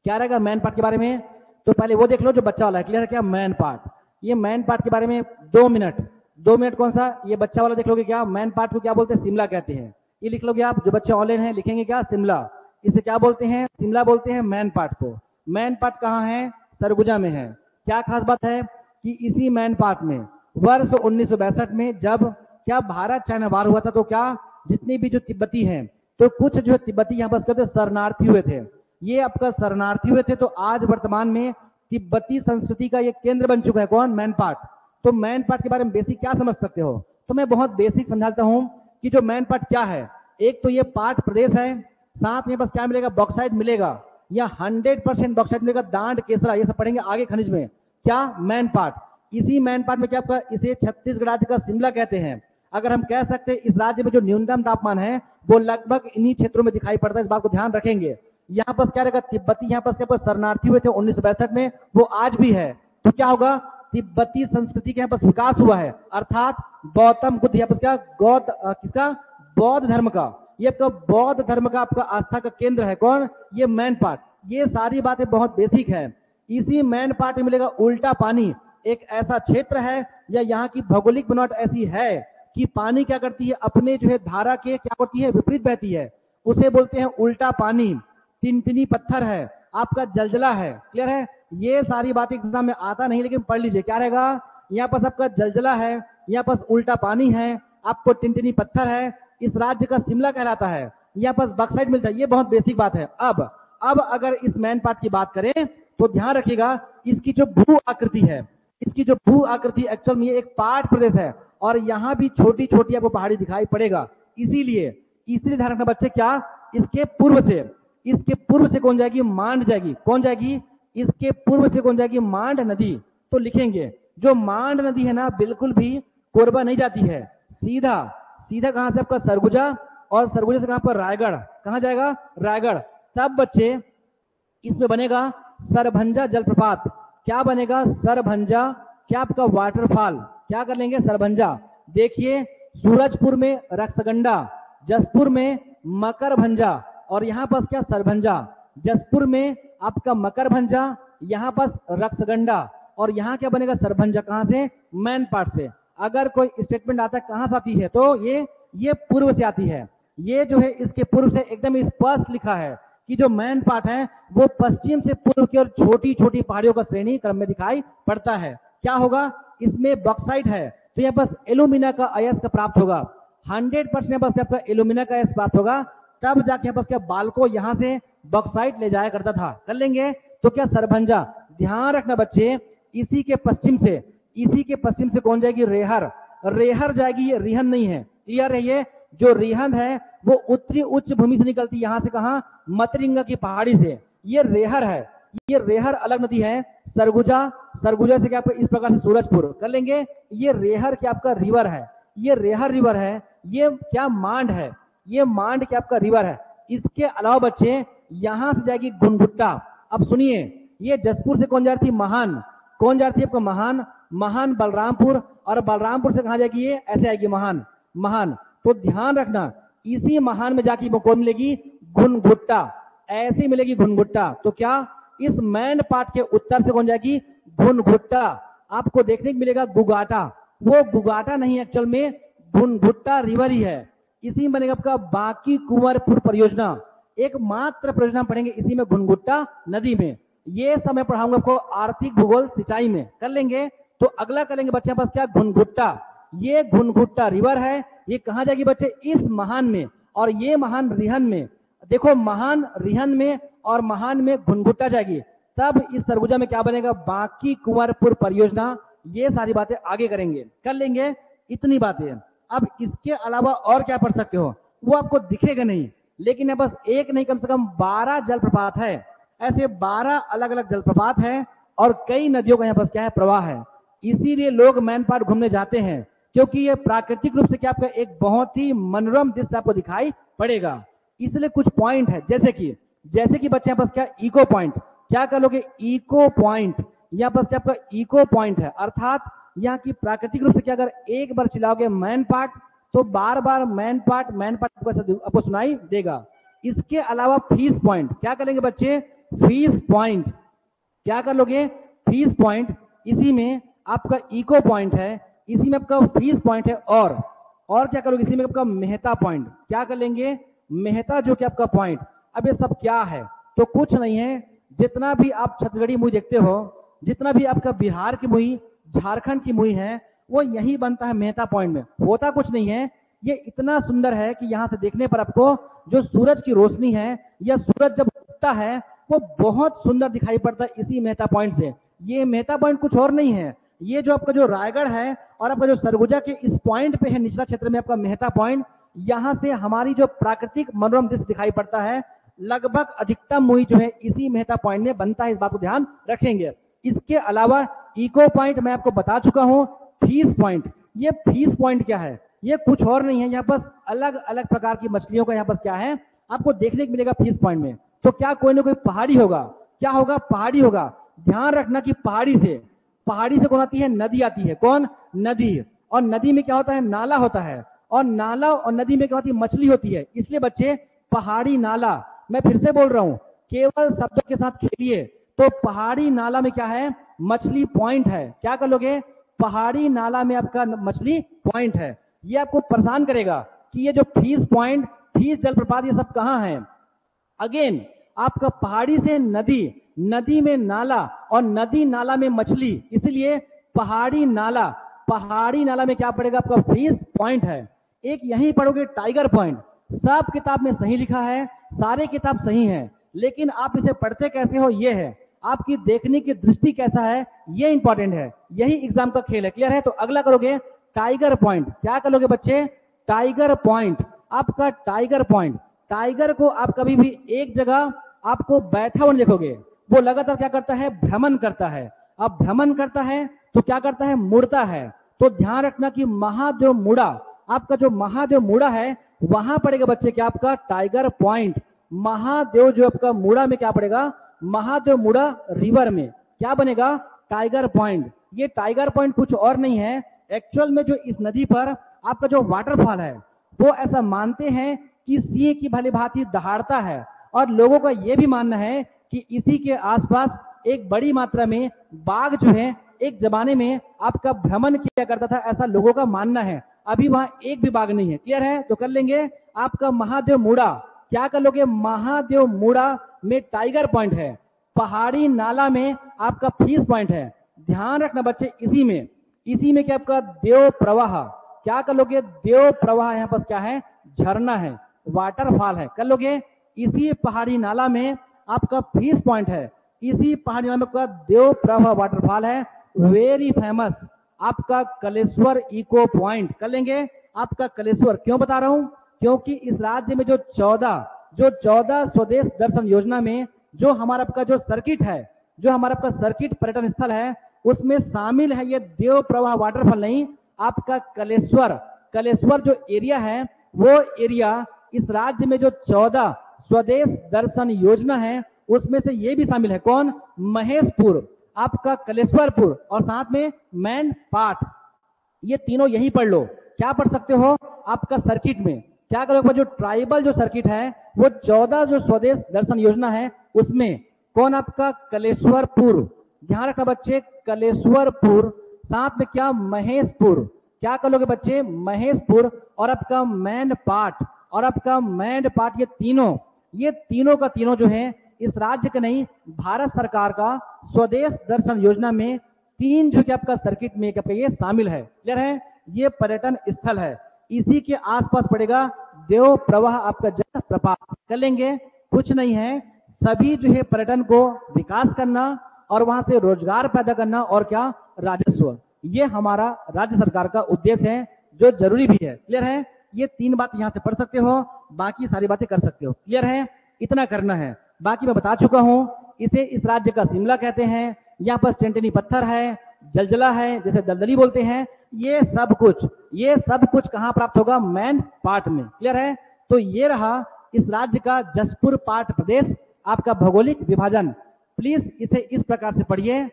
क्या रहेगा man part के बारे में? तो पहले वो देख लो जो बच्चा वाला है, क्लियर है क्या? मैन पार्ट, ये मैन पार्ट के बारे में 2 मिनट, 2 मिनट कौन सा? ये बच्चा वाला देख लोगे क्या? मैन पार्ट को क्या बोलते हैं? शिमला कहते हैं। ये लिख लोगे आप, जो बच्चे ऑनलाइन है लिखेंगे क्या? शिमला। इसे क्या बोलते हैं? शिमला बोलते हैं मैन पार्ट को। मैन पार्ट कहाँ है? सरगुजा में है। क्या खास बात है कि इसी मैन पार्ट में वर्ष 1962 में जब क्या भारत चाइना वार हुआ था, तो क्या जितनी भी जो तिब्बती हैं, तो कुछ जो तिब्बती यहाँ बस कहते शरणार्थी हुए थे, ये आपका शरणार्थी हुए थे। तो आज वर्तमान में तिब्बती संस्कृति का ये केंद्र बन चुका है। कौन? Man part. तो मैन पार्ट के बारे में बेसिक क्या समझ सकते हो? तो मैं बहुत बेसिक समझाता हूं कि जो मैन पार्ट क्या है। एक तो ये पार्ट प्रदेश है, साथ में बस क्या मिलेगा? बॉक्साइट मिलेगा, या 100% बॉक्साइट मिलेगा, दांड केसरा, ये सब पढ़ेंगे आगे खनिज में। क्या? Man part. इसी मैन पार्ट में क्या आपका, इसे छत्तीसगढ़ राज्य का शिमला कहते हैं। अगर हम कह सकते हैं इस राज्य में जो न्यूनतम तापमान है वो लगभग इन्हीं क्षेत्रों में दिखाई पड़ता है, इस बात को ध्यान रखेंगे। यहाँ पर क्या रहेगा? तिब्बती यहाँ पर क्या शरणार्थी हुए थे 1962 में, वो आज भी है। तो क्या होगा? तिब्बती संस्कृति के यहाँ पर विकास हुआ है, अर्थात गौतम बुद्ध यहाँ पर क्या गौत किसका? बौद्ध धर्म का। ये आपका बौद्ध धर्म का आपका आस्था का केंद्र है। कौन? ये मैन पार्ट। ये सारी बातें बहुत बेसिक है। इसी मैन पार्ट में मिलेगा उल्टा पानी। एक ऐसा क्षेत्र है या यहाँ की भौगोलिक बनावट ऐसी है कि पानी क्या करती है? अपने जो है धारा के क्या करती है? विपरीत बहती है। उसे बोलते हैं उल्टा पानी। टिनटिनी पत्थर है, आपका जलजला है। क्लियर है? ये सारी बातें एग्जाम में आता नहीं, लेकिन पढ़ लीजिए। क्या रहेगा? यहाँ पास आपका जलजला है, यहाँ पास उल्टा पानी है, आपको टिनटिनी पत्थर है, इस राज्य का शिमला कहलाता है, यहाँ पास बॉक्साइट मिलता है। ये बहुत बेसिक बात है। अब अगर इस मैन पार्ट की बात करें तो ध्यान रखिएगा, इसकी जो भू आकृति है, इसकी जो भू आकृति एक्चुअल में ये एक पार्ट प्रदेश है, और यहाँ भी छोटी छोटी आपको पहाड़ी दिखाई पड़ेगा। इसीलिए ध्यान रखना बच्चे, क्या इसके पूर्व से कौन जाएगी? मांड जाएगी। कौन जाएगी? इसके पूर्व से कौन जाएगी? मांड नदी। तो लिखेंगे जो मांड नदी है ना, बिल्कुल भी कोरबा नहीं जाती है, सीधा सीधा कहां से? आपका सरगुजा, और सरगुजा से कहां पर? रायगढ़। कहां जाएगा? रायगढ़। तब बच्चे इसमें बनेगा सरभंजा जलप्रपात। क्या बनेगा? सरभंजा। क्या आपका? वाटरफॉल। क्या कर लेंगे? सरभंजा। देखिए, सूरजपुर में रक्सगंडा, जसपुर में मकरभंजा, और यहां पास क्या? सरभंजा। जसपुर में आपका मकरभंजा, यहां पास रक्सगंडा, और यहां क्या बनेगा? सरभंजा। कहां से? मैन पार्ट से। अगर कोई स्टेटमेंट आता है कहां से आती है, तो ये पूर्व से आती है। ये जो है इसके पूर्व से एकदम स्पष्ट लिखा है कि जो मैन पार्ट है वो पश्चिम से पूर्व की ओर छोटी छोटी पहाड़ियों का श्रेणी क्रम में दिखाई पड़ता है। क्या होगा? इसमें बॉक्साइट है, तो यहाँ बस एल्यूमिना का अयस्क प्राप्त होगा। 100% बस आपका एल्यूमिना का अयस्क प्राप्त होगा, तब जाके बस क्या बालको यहाँ से बॉक्साइट ले जाया करता था। कर लेंगे तो क्या? सरभंजा। ध्यान रखना बच्चे, इसी के पश्चिम से कौन जाएगी? रेहर। रेहर जाएगी, ये रिहन नहीं है। क्लियर है? ये जो रिहन है वो उत्तरी उच्च भूमि से निकलती है। यहां से कहा? मतरिंगा की पहाड़ी से। ये रेहर है, ये रेहर अलग नदी है। सरगुजा से क्या आपका इस प्रकार से सूरजपुर। कर लेंगे, ये रेहर क्या आपका रिवर है, ये रेहर रिवर है। ये क्या? मांड है, ये मांड क्या आपका रिवर है। इसके अलावा बच्चे यहां से जाएगी घुनघुट्टा। अब सुनिए, ये जसपुर से कौन जा रही थी? महान। कौन जा रही थी आपका? महान बलरामपुर, और बलरामपुर से कहां जाएगी? ये ऐसे आएगी महान। तो ध्यान रखना, इसी महान में जाके कौन मिलेगी? घुनघुट्टा। ऐसी मिलेगी घुनघुट्टा। तो क्या इस मैन पार्ट के उत्तर से कौन जाएगी? घुनघुट्टा। आपको देखने को मिलेगा गुगाटा, वो गुगाटा नहीं, एक्चुअल में घुनघुट्टा रिवर ही है। इसी में बनेगा आपका बांकी कुंवरपुर परियोजना, एकमात्र परियोजना पढ़ेंगे इसी में, घुनघुट्टा नदी में। ये समय पढ़ाऊंगा आपको आर्थिक भूगोल सिंचाई में। कर लेंगे तो अगला करेंगे बच्चे पास क्या? घुनघुट्टा। ये घुनघुट्टा रिवर है, ये कहां जाएगी बच्चे? इस महान में, और ये महान रिहन में। देखो, महान रिहन में और महान में घुनघुट्टा जाएगी। तब इस सरगुजा में क्या बनेगा? बांकी कुंवरपुर परियोजना। ये सारी बातें आगे करेंगे। कर लेंगे इतनी बातें। अब इसके अलावा और क्या पढ़ सकते हो वो आपको दिखेगा नहीं, लेकिन यहाँ बस एक नहीं कम से कम 12 जलप्रपात है। ऐसे 12 अलग अलग जलप्रपात है, और कई नदियों का यहाँ पर क्या है? प्रवाह है। इसीलिए लोग मैन पार्ट घूमने जाते हैं, क्योंकि ये प्राकृतिक रूप से क्या आपका एक बहुत ही मनोरम दृश्य आपको दिखाई पड़ेगा। इसलिए कुछ पॉइंट है, जैसे कि बच्चे यहाँ पास क्या? Echo point. क्या कर लोगे? Echo point. यहाँ पास क्या आपका? इको पॉइंट है, अर्थात यहाँ की प्राकृतिक रूप से क्या, अगर एक बार चिल्लाओगे मैन पार्ट तो बार बार मैन पार्ट आपको सुनाई देगा। इसके अलावा फीस पॉइंट। क्या करेंगे बच्चे? फीस पॉइंट, क्या कर लोगे, फीस पॉइंट, इसी में आपका इको पॉइंट है, इसी में आपका फीस पॉइंट है, और क्या करोगे, इसी में आपका मेहता पॉइंट, क्या कर लेंगे, मेहता जो कि आपका पॉइंट। अब ये सब क्या है, तो कुछ नहीं है, जितना भी आप छत्तीसगढ़ी मूवी देखते हो, जितना भी आपका बिहार की मूवी, झारखंड की मूवी है, वो यही बनता है मेहता पॉइंट में। होता कुछ नहीं है, ये इतना सुंदर है कि यहां से देखने पर आपको जो सूरज की रोशनी है या सूरज जब उगता है वो बहुत सुंदर दिखाई पड़ता है इसी मेहता पॉइंट से। ये मेहता पॉइंट कुछ और नहीं है, ये जो आपका जो रायगढ़ है और आपका जो सरगुजा के इस पॉइंट पे है निचला क्षेत्र में आपका मेहता पॉइंट, यहां से हमारी जो प्राकृतिक मनोरम दृश्य दिखाई पड़ता है, लगभग अधिकतम मूवी जो है इसी मेहता पॉइंट में बनता है, इस बात को ध्यान रखेंगे। इसके अलावा इको पॉइंट मैं आपको बता चुका हूं, फीस पॉइंट, ये फीस पॉइंट क्या है, ये कुछ और नहीं है, यहाँ बस अलग अलग प्रकार की मछलियों का यहाँ बस क्या है आपको देखने को मिलेगा फीस पॉइंट में। तो क्या कोई ना कोई पहाड़ी होगा, क्या होगा, पहाड़ी होगा। ध्यान रखना कि पहाड़ी से कौन आती है, नदी आती है, कौन, नदी, और नदी में क्या होता है, नाला होता है, और नाला और नदी में क्या होती है, मछली होती है। इसलिए बच्चे पहाड़ी नाला, मैं फिर से बोल रहा हूं, केवल शब्दों के साथ खेलिए। तो पहाड़ी नाला में क्या है, मछली पॉइंट है, क्या कर लोगे, पहाड़ी नाला में आपका मछली पॉइंट है। ये आपको परेशान करेगा कि ये जो फीस पॉइंट, फीस जलप्रपात, ये सब कहां है। अगेन आपका पहाड़ी से नदी, नदी में नाला, और नदी नाला में मछली, इसलिए पहाड़ी नाला में क्या पड़ेगा, आपका फीस पॉइंट है। एक यहीं पढ़ोगे टाइगर पॉइंट, सब किताब में सही लिखा है, सारे किताब सही है, लेकिन आप इसे पढ़ते कैसे हो, ये है, आपकी देखने की दृष्टि कैसा है, ये इंपॉर्टेंट है, यही एग्जाम का खेल है। क्लियर है, तो अगला करोगे टाइगर पॉइंट, क्या करोगे बच्चे, टाइगर पॉइंट, आपका टाइगर पॉइंट, टाइगर को आप कभी भी एक जगह आपको बैठा हुआ देखोगे, वो लगातार क्या करता है, भ्रमण करता है। अब भ्रमण करता है तो क्या करता है, मुड़ता है। तो ध्यान रखना कि महादेव मुड़ा, आपका जो महादेव मुड़ा है वहां पड़ेगा बच्चे क्या, आपका टाइगर पॉइंट। महादेव जो आपका मुड़ा में क्या पड़ेगा, महादेव मुड़ा रिवर में क्या बनेगा, टाइगर पॉइंट। ये टाइगर पॉइंट कुछ और नहीं है, एक्चुअल में जो इस नदी पर आपका जो वाटरफॉल है वो ऐसा मानते हैं कि सिंह की भली भांति दहाड़ता है, और लोगों का यह भी मानना है कि इसी के आसपास एक बड़ी मात्रा में बाघ जो है एक जमाने में आपका भ्रमण किया करता था, ऐसा लोगों का मानना है। अभी वहां एक भी बाघ नहीं है। क्लियर है, तो कर लेंगे आपका महादेव मुड़ा, क्या कर लोगे, महादेव मुड़ा में टाइगर पॉइंट है, पहाड़ी नाला में आपका फीस पॉइंट है। ध्यान रखना बच्चे, इसी में क्या आपका देव प्रवाह, क्या कर लोगे, देव प्रवाह, यहाँ पर क्या है, झरना है, वाटरफॉल है, कर लोगे। इसी पहाड़ी नाला में आपका फीस पॉइंट है, इसी पहाड़ी नाला में आपका देव प्रवाह वाटरफॉल है। वेरी फेमस आपका कलेश्वर इको पॉइंट, कर लेंगे आपका कलेश्वर। क्यों बता रहा हूं, क्योंकि इस राज्य में जो 14 स्वदेश दर्शन योजना में जो हमारा आपका जो सर्किट है, जो हमारा आपका सर्किट पर्यटन स्थल है, उसमें शामिल है ये देव प्रवाह वाटरफॉल नहीं, आपका कलेश्वर जो एरिया है वो एरिया इस राज्य में जो 14 स्वदेश दर्शन योजना है उसमें से ये भी शामिल है, कौन, महेशपुर, आपका कलेश्वरपुर, और साथ में मैनपाट। ये तीनों यही पढ़ लो। क्या पढ़ सकते हो, आपका सर्किट में क्या करोगे, जो ट्राइबल जो सर्किट है वो 14 जो स्वदेश दर्शन योजना है उसमें कौन, आपका कलेश्वरपुर। ध्यान रखना बच्चे, कलेश्वरपुर, साथ में क्या, महेशपुर, क्या कर लोगे बच्चे, महेशपुर, और आपका मैनपाट, ये तीनों का तीनों जो है इस राज्य के नहीं, भारत सरकार का स्वदेश दर्शन योजना में 3 जो कि आपका सर्किट में ये शामिल है। क्लियर है, ये पर्यटन स्थल है, इसी के आसपास पड़ेगा देव प्रवाह आपका जलप्रपात। कर लेंगे, कुछ नहीं है, सभी जो है पर्यटन को विकास करना और वहां से रोजगार पैदा करना और क्या, राजस्व, ये हमारा राज्य सरकार का उद्देश्य है जो जरूरी भी है। क्लियर है, ये 3 बात यहां से पढ़ सकते हो, बाकी सारी बातें कर सकते हो। क्लियर है, इतना करना है, बाकी मैं बता चुका हूं। इसे इस राज्य का शिमला कहते हैं, यहाँ पर टेंटनी पत्थर है, जलजला है, जैसे दलदली बोलते हैं, ये सब कुछ कहां प्राप्त होगा, मैनपाट में। क्लियर है, तो ये रहा इस राज्य का जसपुर पाट प्रदेश, आपका भौगोलिक विभाजन। प्लीज इसे इस प्रकार से पढ़िए।